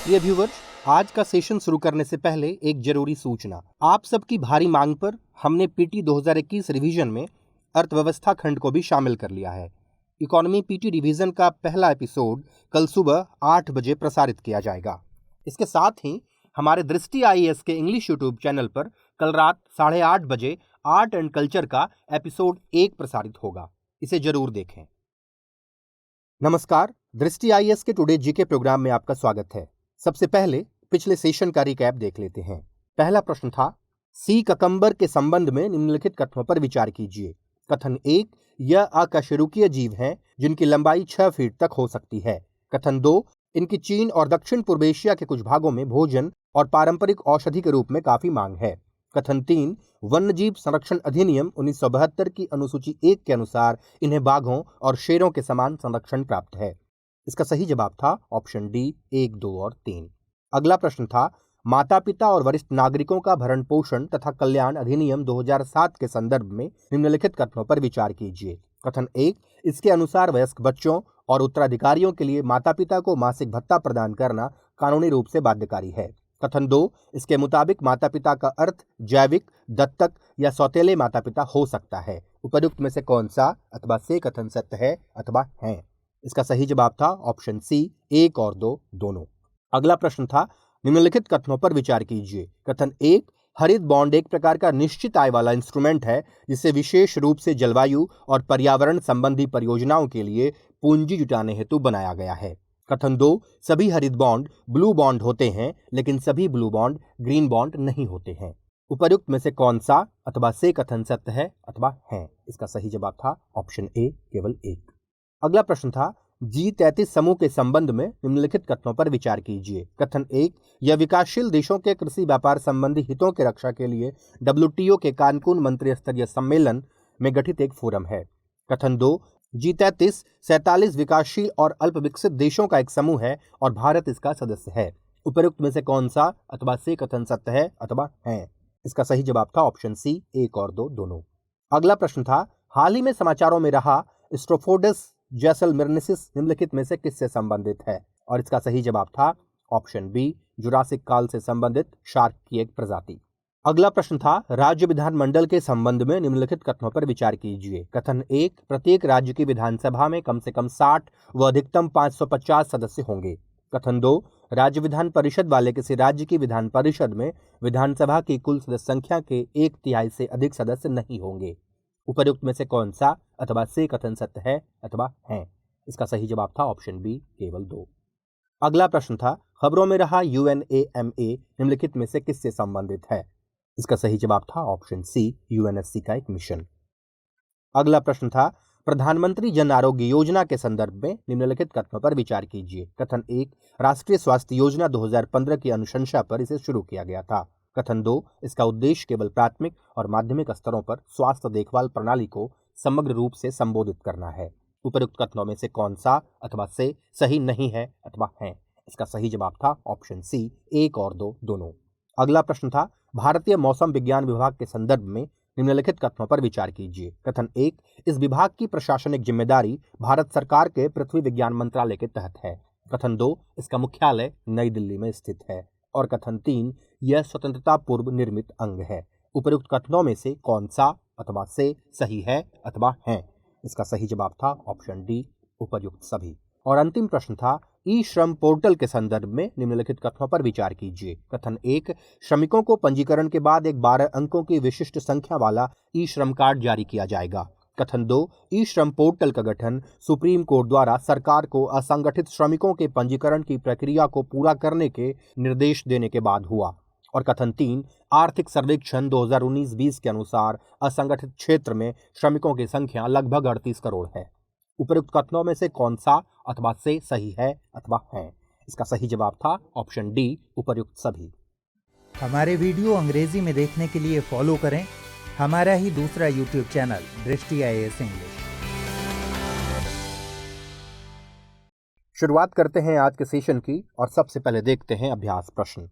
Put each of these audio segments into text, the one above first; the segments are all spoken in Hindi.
प्रिय व्यूवर्स, आज का सेशन शुरू करने से पहले एक जरूरी सूचना। आप सबकी भारी मांग पर हमने पीटी 2021 रिवीजन में अर्थव्यवस्था खंड को भी शामिल कर लिया है। इकोनॉमी पीटी रिवीजन का पहला एपिसोड कल सुबह 8 बजे प्रसारित किया जाएगा। इसके साथ ही हमारे दृष्टि आईएएस के इंग्लिश यूट्यूब चैनल पर कल रात 8:30 बजे आर्ट एंड कल्चर का एपिसोड 1 प्रसारित होगा। इसे जरूर देखें। नमस्कार, दृष्टि आईएएस के टुडे जीके प्रोग्राम में आपका स्वागत है। सबसे पहले पिछले सेशन का रिकैप देख लेते हैं। पहला प्रश्न था, सी ककम्बर के संबंध में निम्नलिखित कथनों पर विचार कीजिए। कथन 1, यह अकशेरुकीय जीव हैं जिनकी लंबाई 6 फीट तक हो सकती है। कथन 2, इनकी चीन और दक्षिण पूर्व एशिया के कुछ भागों में भोजन और पारंपरिक औषधि के रूप में काफी मांग है। कथन 3, वन्यजीव संरक्षण अधिनियम 1972 की अनुसूची 1 के अनुसार इन्हें बाघों और शेरों के समान संरक्षण प्राप्त है। इसका सही जवाब था ऑप्शन डी 1, 2 और 3। अगला प्रश्न था, माता पिता और वरिष्ठ नागरिकों का भरण पोषण तथा कल्याण अधिनियम 2007 के संदर्भ में निम्नलिखित कथनों पर विचार कीजिए। कथन 1, इसके अनुसार वयस्क बच्चों और उत्तराधिकारियों के लिए माता पिता को मासिक भत्ता प्रदान करना कानूनी रूप से बाध्यकारी है। कथन 2, इसके मुताबिक माता पिता का अर्थ जैविक, दत्तक या सौतेले माता पिता हो सकता है। उपयुक्त में से कौन सा अथवा से कथन सत्य है अथवा है? इसका सही जवाब था ऑप्शन सी 1 और 2 दोनों। अगला प्रश्न था, निम्नलिखित कथनों पर विचार कीजिए। कथन 1, हरित बॉन्ड एक प्रकार का निश्चित आय वाला इंस्ट्रूमेंट है जिसे विशेष रूप से जलवायु और पर्यावरण संबंधी परियोजनाओं के लिए पूंजी जुटाने हेतु बनाया गया है। कथन 2, सभी हरित बॉन्ड ब्लू बॉन्ड होते हैं लेकिन सभी ब्लू बॉन्ड ग्रीन बॉन्ड नहीं होते हैं। उपयुक्त में से कौन सा अथवा से कथन सत्य है अथवा है? इसका सही जवाब था ऑप्शन ए केवल 1। अगला प्रश्न था, G33 समूह के संबंध में निम्नलिखित कथनों पर विचार कीजिए। कथन 1, यह विकासशील देशों के कृषि व्यापार संबंधी हितों की रक्षा के लिए WTO के कानकून मंत्री स्तरीय सम्मेलन में गठित एक फोरम है। कथन 2, G33 47 विकासशील और अल्प विकसित देशों का एक समूह है और भारत इसका सदस्य है। उपयुक्त में से कौन सा अथवा से कथन सत्य है अथवा है? इसका सही जवाब था ऑप्शन सी 1 और 2 दोनों। अगला प्रश्न था, हाल ही में समाचारों में रहा स्ट्रोफोडस जैसलमेरनेसिस निम्नलिखित में से किससे संबंधित है? और इसका सही जवाब था ऑप्शन बी, जुरासिक काल से संबंधित शार्क की एक प्रजाति। अगला प्रश्न था, राज्य विधानमंडल के संबंध में निम्नलिखित कथनों पर विचार कीजिए। कथन 1, प्रत्येक राज्य की विधानसभा में कम से कम 60 व अधिकतम 550 सदस्य होंगे। कथन 2, राज्य विधान परिषद वाले किसी राज्य की विधान परिषद में विधानसभा की कुल सदस्य संख्या के 1/3 से अधिक सदस्य नहीं होंगे। उपयुक्त में से कौन सा अथवा से कथन सत्य है अथवा है? इसका सही जवाब था ऑप्शन बी केवल 2। अगला प्रश्न था, खबरों में रहा UNAMA निम्नलिखित में से किससे संबंधित है? इसका सही जवाब था ऑप्शन सी, UNSC का एक मिशन। अगला प्रश्न था, प्रधानमंत्री जन आरोग्य योजना के संदर्भ में निम्नलिखित कथनों पर विचार कीजिए। कथन 1, राष्ट्रीय स्वास्थ्य योजना 2015 की अनुशंसा पर इसे शुरू किया गया था। कथन 2, इसका उद्देश्य केवल प्राथमिक और माध्यमिक स्तरों पर स्वास्थ्य देखभाल प्रणाली को समग्र रूप से संबोधित करना है। उपयुक्त कथनों में से कौन सा अथवा से सही नहीं है अथवा है? इसका सही जवाब था ऑप्शन सी 1 और 2 दोनों। अगला प्रश्न था, भारतीय मौसम विज्ञान विभाग के संदर्भ में निम्नलिखित कथनों पर विचार कीजिए। कथन 1, इस विभाग की प्रशासनिक जिम्मेदारी भारत सरकार के पृथ्वी विज्ञान मंत्रालय के तहत है। कथन 2, इसका मुख्यालय नई दिल्ली में स्थित है। और कथन 3, यह स्वतंत्रता पूर्व निर्मित अंग है। उपयुक्त कथनों में से कौन सा अथवा से सही है अथवा है? इसका सही जवाब था ऑप्शन डी, उपयुक्त सभी। और अंतिम प्रश्न था, ई श्रम पोर्टल के संदर्भ में निम्नलिखित कथनों पर विचार कीजिए। कथन 1, श्रमिकों को पंजीकरण के बाद एक 12 अंकों की विशिष्ट संख्या वाला ई श्रम कार्ड जारी किया जाएगा। कथन 2, ई श्रम पोर्टल का गठन सुप्रीम कोर्ट द्वारा सरकार को असंगठित श्रमिकों के पंजीकरण की प्रक्रिया को पूरा करने के निर्देश देने के बाद हुआ। और कथन 3, आर्थिक सर्वेक्षण 2019-20 के अनुसार असंगठित क्षेत्र में श्रमिकों की संख्या लगभग 38 करोड़ है। उपयुक्त कथनों में से कौन सा अथवा से सही है अथवा है? इसका सही जवाब था ऑप्शन डी, उपयुक्त सभी। हमारे वीडियो अंग्रेजी में देखने के लिए फॉलो करें हमारा ही दूसरा यूट्यूब चैनल दृष्टि आईएएस इंग्लिश। शुरुआत करते हैं आज के सेशन की और सबसे पहले देखते हैं अभ्यास प्रश्न।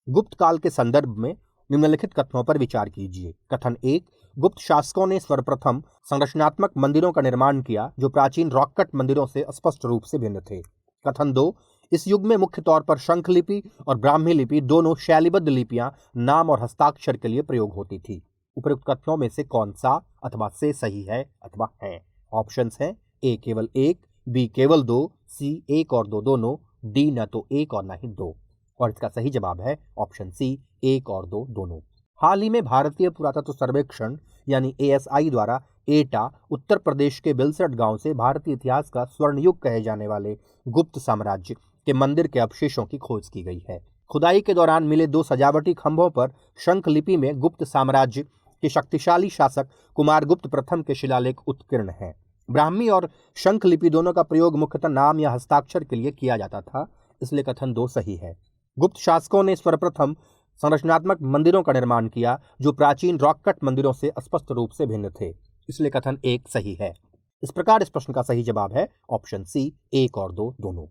गुप्त काल के संदर्भ में निम्नलिखित कथनों पर विचार कीजिए। कथन 1, गुप्त शासकों ने सर्वप्रथम संरचनात्मक मंदिरों का निर्माण किया जो प्राचीन रॉक कट मंदिरों से स्पष्ट रूप से भिन्न थे। कथन 2, इस युग में मुख्य तौर पर शंख लिपि और ब्राह्मी लिपि दोनों शैलीबद्ध लिपियां नाम और हस्ताक्षर के लिए प्रयोग होती थी। उपरोक्त कथनों में से कौन सा अथवा से सही है अथवा है? ऑप्शंस हैं ए केवल एक, बी केवल दो, सी एक और दो दोनों, डी न तो एक और न ही दो। और इसका सही जवाब है ऑप्शन सी एक और दो दोनों। हाल ही में भारतीय पुरातत्व सर्वेक्षण यानी ASI द्वारा एटा उत्तर प्रदेश के बिलसट गांव से भारतीय इतिहास का स्वर्ण युग कहे जाने वाले गुप्त साम्राज्य के मंदिर के अवशेषों की खोज की गई है। खुदाई के दौरान मिले 2 सजावटी खंभों पर शंख लिपि में गुप्त साम्राज्य के शक्तिशाली शासक कुमारगुप्त प्रथम के शिलालेख उत्कीर्ण हैं। ब्राह्मी और शंख लिपि दोनों का प्रयोग मुख्यतः नाम या हस्ताक्षर के लिए किया जाता था, इसलिए कथन 2 सही है। गुप्त शासकों ने सर्वप्रथम संरचनात्मक मंदिरों का निर्माण किया जो प्राचीन रॉक कट मंदिरों से स्पष्ट रूप से भिन्न थे, इसलिए कथन 1 सही है। इस प्रकार इस प्रश्न का सही जवाब है ऑप्शन सी एक और दो दोनों।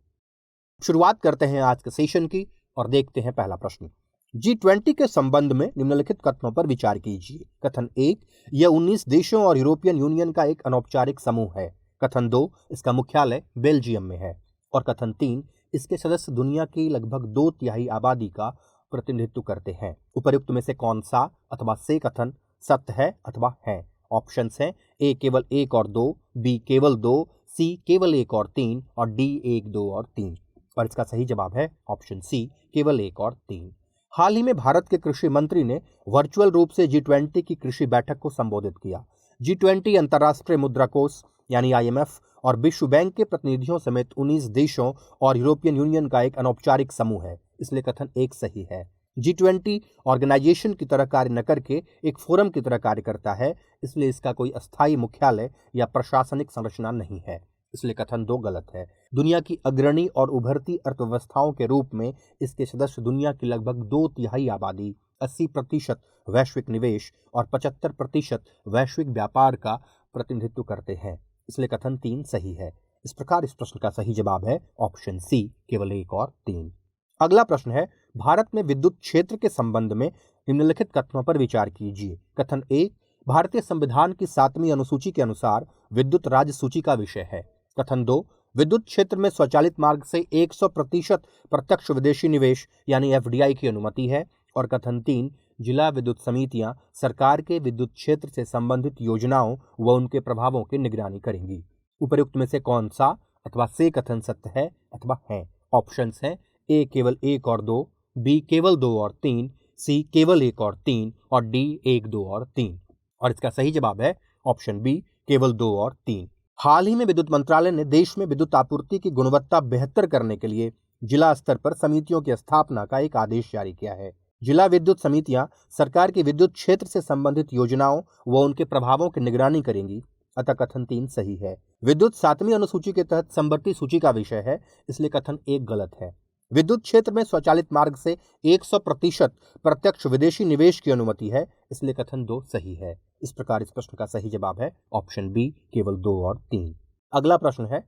शुरुआत करते हैं आज के सेशन की और देखते हैं पहला प्रश्न। G20 के संबंध में निम्नलिखित कथनों पर विचार कीजिए। कथन 1, यह 19 देशों और यूरोपियन यूनियन का एक अनौपचारिक समूह है। कथन 2, इसका मुख्यालय बेल्जियम में है। और कथन 3, इसके सदस्य दुनिया की लगभग 2/3 आबादी का प्रतिनिधित्व करते हैं। उपर्युक्त में से कौन सा अथवा से कथन सत्य है अथवा है? ऑप्शंस हैं ए केवल 1 और 2, बी केवल 2, सी केवल 1 और 3 और डी 1, 2 और 3। और इसका सही जवाब है ऑप्शन सी केवल 1 और 3। हाल ही में भारत के कृषि मंत्री ने वर्चुअल रूप से G20 की कृषि बैठक को संबोधित किया। G20 अंतर्राष्ट्रीय मुद्रा कोष यानी IMF और विश्व बैंक के प्रतिनिधियों समेत 19 देशों और यूरोपियन यूनियन का एक अनौपचारिक समूह है, इसलिए कथन 1 सही है। G20 ऑर्गेनाइजेशन की तरह कार्य न करके एक फोरम की तरह कार्य करता है, इसलिए इसका कोई अस्थायी मुख्यालय या प्रशासनिक संरचना नहीं है, इसलिए कथन 2 गलत है। दुनिया की अग्रणी और उभरती अर्थव्यवस्थाओं के रूप में इसके सदस्य दुनिया की लगभग 2/3 आबादी, 80% वैश्विक निवेश और 75% वैश्विक व्यापार का प्रतिनिधित्व करते हैं, इसलिए कथन 3 सही है। इस प्रकार इस प्रश्न का सही जवाब है ऑप्शन सी केवल 1 और 3। अगला प्रश्न है, भारत में विद्युत क्षेत्र के संबंध में निम्नलिखित कथनों पर विचार कीजिए। कथन 1, भारतीय संविधान की 7वीं अनुसूची के अनुसार विद्युत राज्य सूची का विषय है। कथन 2, विद्युत क्षेत्र में स्वचालित मार्ग से 100% प्रत्यक्ष विदेशी निवेश यानी FDI की अनुमति है। और कथन 3, जिला विद्युत समितियां सरकार के विद्युत क्षेत्र से संबंधित योजनाओं व उनके प्रभावों की निगरानी करेंगी। उपर्युक्त में से कौन सा अथवा से कथन सत्य है अथवा है? ऑप्शंस हैं ए केवल 1 और 2, बी केवल 2 और 3, सी केवल 1 और 3 और डी 1, 2 और 3। और इसका सही जवाब है ऑप्शन बी केवल 2 और 3। हाल ही में विद्युत मंत्रालय ने देश में विद्युत आपूर्ति की गुणवत्ता बेहतर करने के लिए जिला स्तर पर समितियों की स्थापना का एक आदेश जारी किया है। जिला विद्युत समितियां सरकार के विद्युत क्षेत्र से संबंधित योजनाओं व उनके प्रभावों की निगरानी करेंगी, अतः कथन 3 सही है। विद्युत 7वीं अनुसूची के तहत समवर्ती सूची का विषय है, इसलिए कथन 1 गलत है। विद्युत क्षेत्र में स्वचालित मार्ग से 100% प्रत्यक्ष विदेशी निवेश की अनुमति है, इसलिए कथन 2 सही है। इस प्रकार इस प्रश्न का सही जवाब है ऑप्शन बी केवल 2 और 3। अगला प्रश्न है,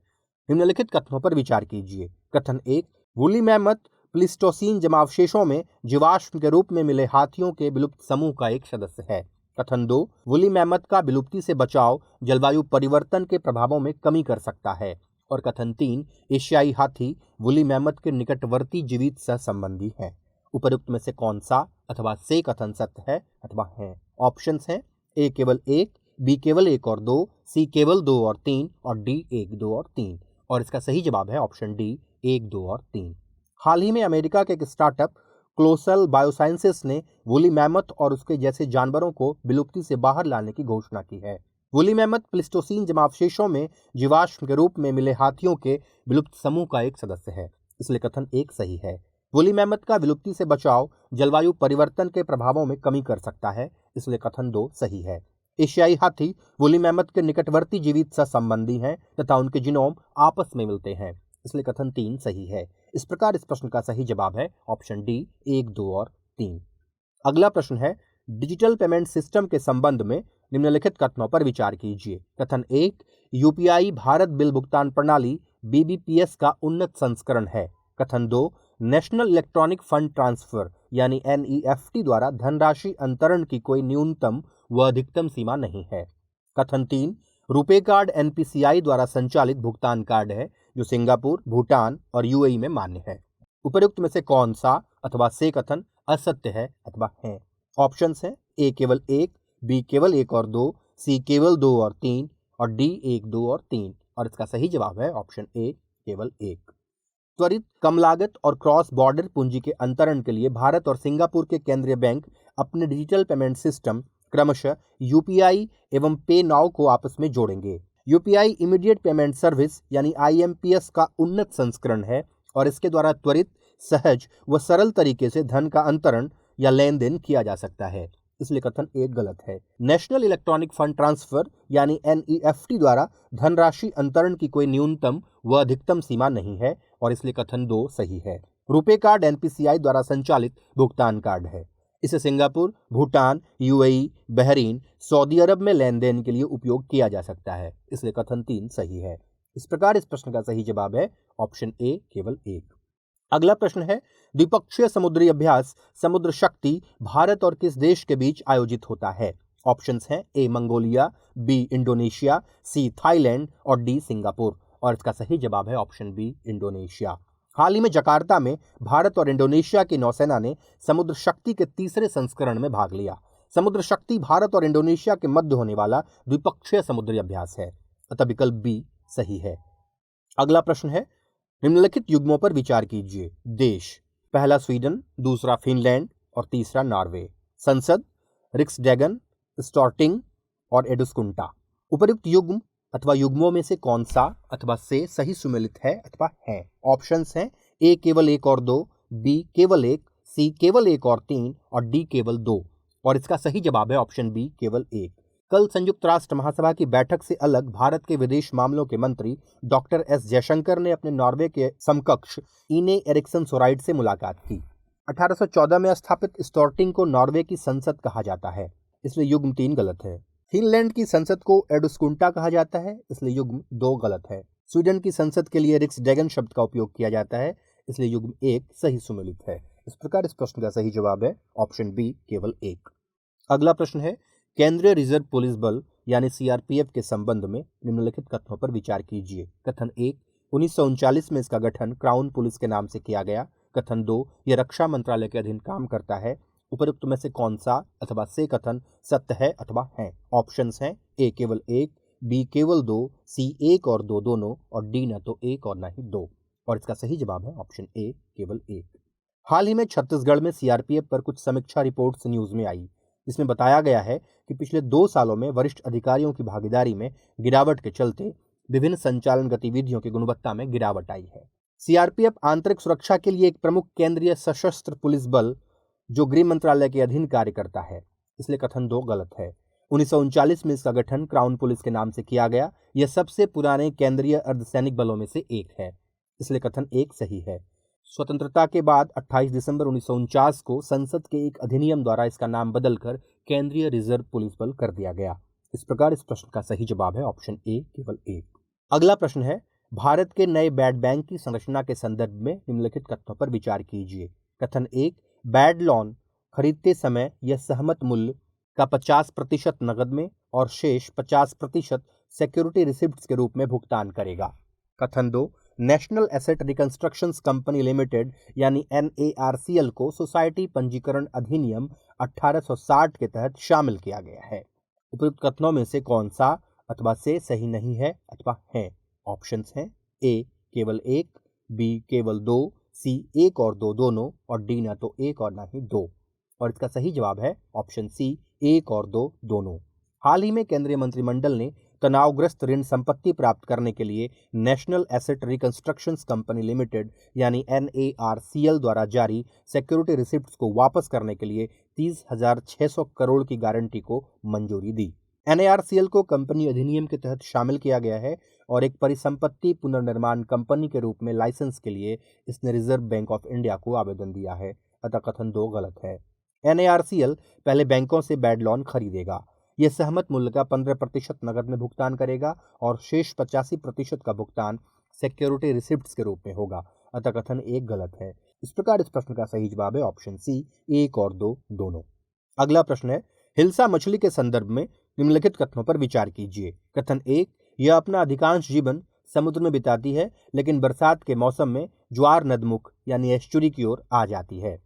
निम्नलिखित कथनों पर विचार कीजिए। कथन 1, वूली मैमथ प्लीस्टोसीन जमावशेषों में जीवाश्म के रूप में मिले हाथियों के विलुप्त समूह का एक सदस्य है। कथन 2, वूली मैमथ का विलुप्ति से बचाव जलवायु परिवर्तन के प्रभावों में कमी कर सकता है। और कथन 3, एशियाई हाथी वूली मैमथ के निकटवर्ती जीवित सह संबंधी है। उपर्युक्त में से कौन सा अथवा से कथन सत्य है अथवा है? ऑप्शंस हैं ए केवल 1, बी केवल 1 और 2, सी केवल 2 और 3 और डी 1, 2 और 3। और इसका सही जवाब है ऑप्शन डी 1, 2 और 3। हाल ही में अमेरिका के एक स्टार्टअप क्लोसल बायोसाइंसेस ने वूली मैमथ और उसके जैसे जानवरों को विलुप्ति से बाहर लाने की घोषणा की है। वूली मैमथ प्लीस्टोसीन जमावशेषों में जीवाश्म के रूप में मिले हाथियों के विलुप्त समूह का एक सदस्य है, इसलिए कथन 1 सही है। वूली मैमथ का विलुप्ति से बचाव जलवायु परिवर्तन के प्रभावों में कमी कर सकता है, इसलिए कथन 2 सही है। एशियाई हाथी वूली मैमथ के निकटवर्ती जीवित सह संबंधी हैं तथा उनके जीनोम आपस में मिलते हैं, इसलिए कथन 3 सही है। इस प्रकार इस प्रश्न का सही जवाब है ऑप्शन डी 1, 2 और 3। अगला प्रश्न है, डिजिटल पेमेंट सिस्टम के संबंध में निम्नलिखित कथनों पर विचार कीजिए। कथन 1, यूपीआई भारत बिल भुगतान प्रणाली BBPS का उन्नत संस्करण है। कथन 2, नेशनल इलेक्ट्रॉनिक फंड ट्रांसफर यानी NEFT द्वारा धनराशि अंतरण की कोई न्यूनतम व अधिकतम सीमा नहीं है। कथन 3, रुपे कार्ड एनपीसीआई द्वारा संचालित भुगतान कार्ड है जो सिंगापुर, भूटान और यूएई में मान्य है। उपरोक्त में से कौन सा अथवा से कथन असत्य है अथवा है? ऑप्शंस हैं ए केवल एक, बी केवल एक और दो, सी केवल दो और तीन और डी एक, दो और तीन। और इसका सही जवाब है ऑप्शन ए केवल एक। त्वरित, कम लागत और क्रॉस बॉर्डर पूंजी के अंतरण के लिए भारत और सिंगापुर के केंद्रीय बैंक अपने डिजिटल पेमेंट सिस्टम क्रमशः यूपीआई एवं पे नाउ को आपस में जोड़ेंगे। यूपीआई इमीडिएट पेमेंट सर्विस यानी आईएमपीएस का उन्नत संस्करण है और इसके द्वारा त्वरित, सहज व सरल तरीके से धन का अंतरण या लेन देन किया जा सकता है, इसलिए कथन एक गलत है। नेशनल इलेक्ट्रॉनिक फंड ट्रांसफर यानी एनईएफटी द्वारा धनराशि अंतरण की कोई न्यूनतम व अधिकतम सीमा नहीं है और इसलिए कथन दो सही है। रुपे कार्ड एनपीसीआई द्वारा संचालित भुगतान कार्ड है। इसे सिंगापुर, भूटान, यूएई, बहरीन, सऊदी अरब में लेन देन के लिए उपयोग किया जा सकता है, इसलिए कथन तीन सही है। इस प्रकार इस प्रश्न का सही जवाब है ऑप्शन ए केवल एक। अगला प्रश्न है, द्विपक्षीय समुद्री अभ्यास समुद्र शक्ति भारत और किस देश के बीच आयोजित होता है? ऑप्शंस हैं A Mongolia, B Indonesia, C Thailand और डी सिंगापुर। और इसका सही जवाब है ऑप्शन बी इंडोनेशिया। हाल ही में जकार्ता में भारत और इंडोनेशिया की नौसेना ने समुद्र शक्ति के तीसरे संस्करण में भाग लिया। समुद्र शक्ति भारत और इंडोनेशिया के मध्य होने वाला द्विपक्षीय समुद्री अभ्यास है, अतः विकल्प बी सही है। अगला प्रश्न है, निम्नलिखित युग्मों पर विचार कीजिए। देश, पहला स्वीडन, दूसरा फिनलैंड और तीसरा नॉर्वे। संसद, रिक्सडैगन, स्टॉर्टिंग और एडुस्कुंटा। उपयुक्त युग्म अथवा युग्मों में से कौन सा अथवा से सही सुमेलित है अथवा है? ऑप्शंस हैं ए केवल एक और दो, बी केवल एक, सी केवल एक और तीन और डी केवल दो। और इसका सही जवाब है ऑप्शन बी केवल एक। कल संयुक्त राष्ट्र महासभा की बैठक से अलग भारत के विदेश मामलों के मंत्री डॉक्टर एस जयशंकर ने अपने नॉर्वे के समकक्ष इने एरिक्सन सोराइड से मुलाकात की। 1814 में स्थापित स्टॉर्टिंग को नॉर्वे की संसद कहा जाता है, इसलिए युग्म तीन गलत है। फिनलैंड की संसद को एडुस्कुंटा कहा जाता है, इसलिए युग्म दो गलत है। स्वीडन की संसद के लिए रिक्सडैगन शब्द का उपयोग किया जाता है, इसलिए युग्म एक सही सुमेलित है। इस प्रकार इस प्रश्न का सही जवाब है ऑप्शन बी केवल एक। अगला प्रश्न है, केंद्रीय रिजर्व पुलिस बल यानी सीआरपीएफ के संबंध में निम्नलिखित कथनों पर विचार कीजिए। कथन एक, 1939 में इसका गठन क्राउन पुलिस के नाम से किया गया। कथन दो, यह रक्षा मंत्रालय के अधीन काम करता है। उपयुक्त में से कौन सा अथवा से कथन सत्य है अथवा है? ऑप्शंस हैं ए केवल एक, बी केवल दो, सी एक और दो दोनों और डी न तो एक और न ही दो। और इसका सही जवाब है ऑप्शन ए केवल एक। हाल ही में छत्तीसगढ़ में सीआरपीएफ पर कुछ समीक्षा रिपोर्ट्स न्यूज में आई, जिसमें बताया गया है कि पिछले 2 सालों में वरिष्ठ अधिकारियों की भागीदारी में गिरावट के चलते विभिन्न संचालन गतिविधियों की गुणवत्ता में गिरावट आई है। सीआरपीएफ आंतरिक सुरक्षा के लिए एक प्रमुख केंद्रीय सशस्त्र पुलिस बल जो गृह मंत्रालय के अधीन कार्य करता है, इसलिए कथन दो गलत है। 1939 में इसका गठन क्राउन पुलिस के नाम से किया गया। यह सबसे पुराने केंद्रीय अर्धसैनिक बलों में से एक है, इसलिए कथन एक सही है। स्वतंत्रता के बाद 28 दिसंबर 1949 को संसद के एक अधिनियम द्वारा इसका नाम बदलकर केंद्रीय रिजर्व पुलिस बल कर दिया गया। इस प्रकार इस प्रश्न का सही जवाब है ऑप्शन ए केवल एक। अगला प्रश्न है, भारत के नए बैड बैंक की संरचना के संदर्भ में निम्नलिखित कथनों पर विचार कीजिए। कथन एक, बैड लोन खरीदते समय यह सहमत मूल्य का 50% नकद में और शेष 50% सिक्योरिटी रिसिप्ट्स के रूप में भुगतान करेगा। कथन दो, national asset reconstruction company limited यानी NARCL को सोसाइटी पंजीकरण अधिनियम 1860 के तहत शामिल किया गया है। उपयुक्त कथनों में से कौन सा अथवा से सही नहीं है अथवा है? ऑप्शंस हैं ए केवल एक, बी केवल दो, सी एक और दो दोनों और डी ना तो एक और ना ही दो। और इसका सही जवाब है ऑप्शन सी एक और दो दोनों। हाल ही में केंद्रीय मंत्रिमंडल ने तनावग्रस्त ऋण संपत्ति प्राप्त करने के लिए national asset reconstruction company limited यानी NARCL द्वारा जारी सिक्योरिटी रिसिप्ट्स को वापस करने के लिए 30,600 करोड़ की गारंटी को मंजूरी दी। NARCL को कंपनी अधिनियम के तहत शामिल किया गया है और एक परिसंपत्ति पुनर्निर्माण कंपनी के रूप में लाइसेंस के लिए इसने रिजर्व बैंक ऑफ इंडिया को आवेदन दिया है, अतः कथन दो गलत है। NARCL पहले बैंकों से बैड लोन खरीदेगा। यह सहमत मूल्य का 15% नकद में भुगतान करेगा और शेष 85% का भुगतान सिक्योरिटी रिसिप्ट्स के रूप में होगा, अतः कथन एक गलत है। इस प्रकार इस प्रश्न का सही जवाब है ऑप्शन सी एक और दो दोनों। अगला प्रश्न है, हिल्सा मछली के संदर्भ में निम्नलिखित कथनों पर विचार कीजिए। कथन 1, यह अपना अधिकांश जीवन समुद्र में बिताती है, लेकिन बरसात के मौसम में ज्वार नदमुख यानी एस्चुरी की ओर आ जाती है।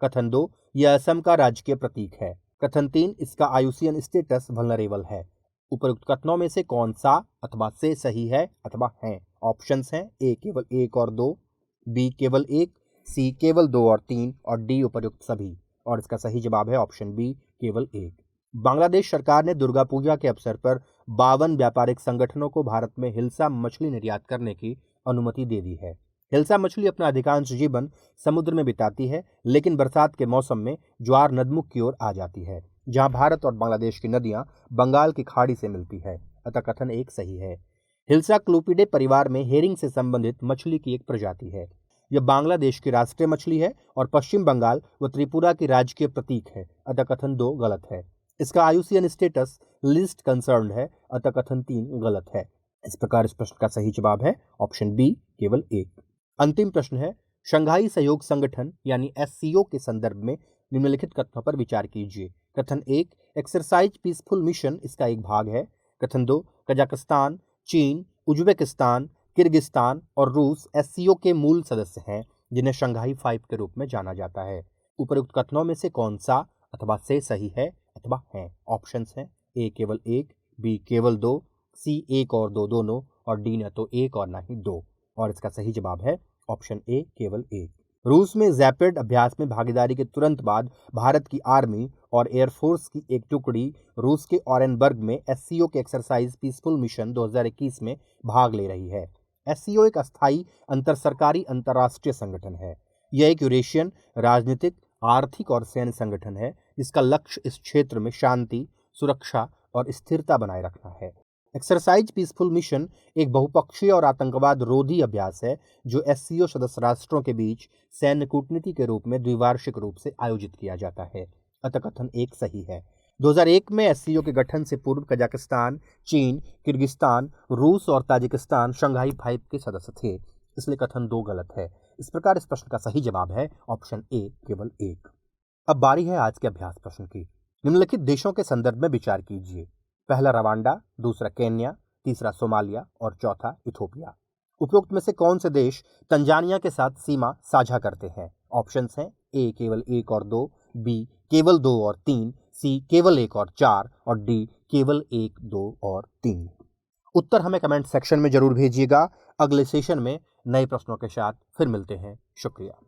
कथन 2, यह असम का राजकीय प्रतीक है। कथन 3, इसका आयुसियन स्टेटस वल्नरेबल है। उपरोक्त कथनों में से कौन सा अथवा से सही है अथवा है? ऑप्शंस हैं ए केवल 1 और 2, बी केवल 1, सी केवल 2 और 3 और डी उपयुक्त सभी। और इसका सही जवाब है ऑप्शन बी केवल 1। बांग्लादेश सरकार ने दुर्गा पूजा के अवसर पर 52 व्यापारिक संगठनों को भारत में हिल्सा मछली निर्यात करने की अनुमति दे दी है। हिल्सा मछली अपना अधिकांश जीवन समुद्र में बिताती है, लेकिन बरसात के मौसम में ज्वार नदमुख की ओर आ जाती है, जहां भारत और बांग्लादेश की नदियां बंगाल की खाड़ी से मिलती है। अतः कथन 1 सही है। हिल्सा क्लूपिडे परिवार में हेरिंग से संबंधित मछली की एक प्रजाति है। यह बांग्लादेश की राष्ट्रीय मछली है और पश्चिम बंगाल व त्रिपुरा की राजकीय प्रतीक है। अतः कथन 2 गलत है। इसका आयुसियन स्टेटस लिस्ट कंसर्न्ड है। अतः कथन 3 गलत है। इस प्रकार इस प्रश्न का सही जवाब है ऑप्शन बी केवल 1। अंतिम प्रश्न है, शंघाई सहयोग संगठन यानी एससीओ के संदर्भ में निम्नलिखित कथनों पर विचार कीजिए। कथन 1, एक्सरसाइज पीसफुल मिशन इसका एक भाग है। कथन 2, कजाकिस्तान, चीन, उज्बेकिस्तान, किर्गिस्तान और रूस एससीओ के मूल सदस्य हैं, जिन्हें शंघाई 5 के रूप में जाना जाता है। उपरोक्त कथनों में से कौन सा अथवा से सही है अथवा है? ऑप्शंस हैं ए केवल 1, बी केवल 2, सी 1 और 2 दोनों और डी न तो 1 और न ही 2। और इसका सही जवाब है ऑप्शन ए केवल 1। रूस में जैपेड अभ्यास में भागीदारी के तुरंत बाद भारत की आर्मी और एयरफोर्स की एक टुकड़ी रूस के ऑरेनबर्ग में एससीओ के एक्सरसाइज पीसफुल मिशन 2021 में भाग ले रही है। एससीओ एक अस्थायी अंतरसरकारी अंतर्राष्ट्रीय संगठन है। यह एक यूरेशियन राजनीतिक, आर्थिक और सैन्य संगठन है, जिसका लक्ष्य इस क्षेत्र में शांति, सुरक्षा और स्थिरता बनाए रखना है। एक्सरसाइज पीसफुल मिशन एक बहुपक्षीय और आतंकवाद रोधी अभ्यास है, जो एससीओ सदस्य राष्ट्रों के बीच सैन्य कूटनीति के रूप में द्विवार्षिक रूप से आयोजित किया जाता है। अतः कथन 1 सही है। 2001 में एससीओ के गठन से पूर्व कजाकिस्तान, चीन, किर्गिस्तान, रूस और ताजिकिस्तान शंघाई 5 के सदस्य थे, इसलिए कथन 2 गलत है। इस प्रकार इस प्रश्न का सही जवाब है ऑप्शन ए केवल 1। अब बारी है आज के अभ्यास प्रश्न की। निम्नलिखित देशों के संदर्भ में विचार कीजिए। पहला रवांडा, दूसरा केन्या, तीसरा सोमालिया और चौथा इथोपिया। उपरोक्त में से कौन से देश तंजानिया के साथ सीमा साझा करते हैं? ऑप्शंस हैं ए केवल 1 और 2, बी केवल 2 और 3, सी केवल 1 और 4 और डी केवल 1, 2 और 3। उत्तर हमें कमेंट सेक्शन में जरूर भेजिएगा। अगले सेशन में नए प्रश्नों के साथ फिर मिलते हैं। शुक्रिया।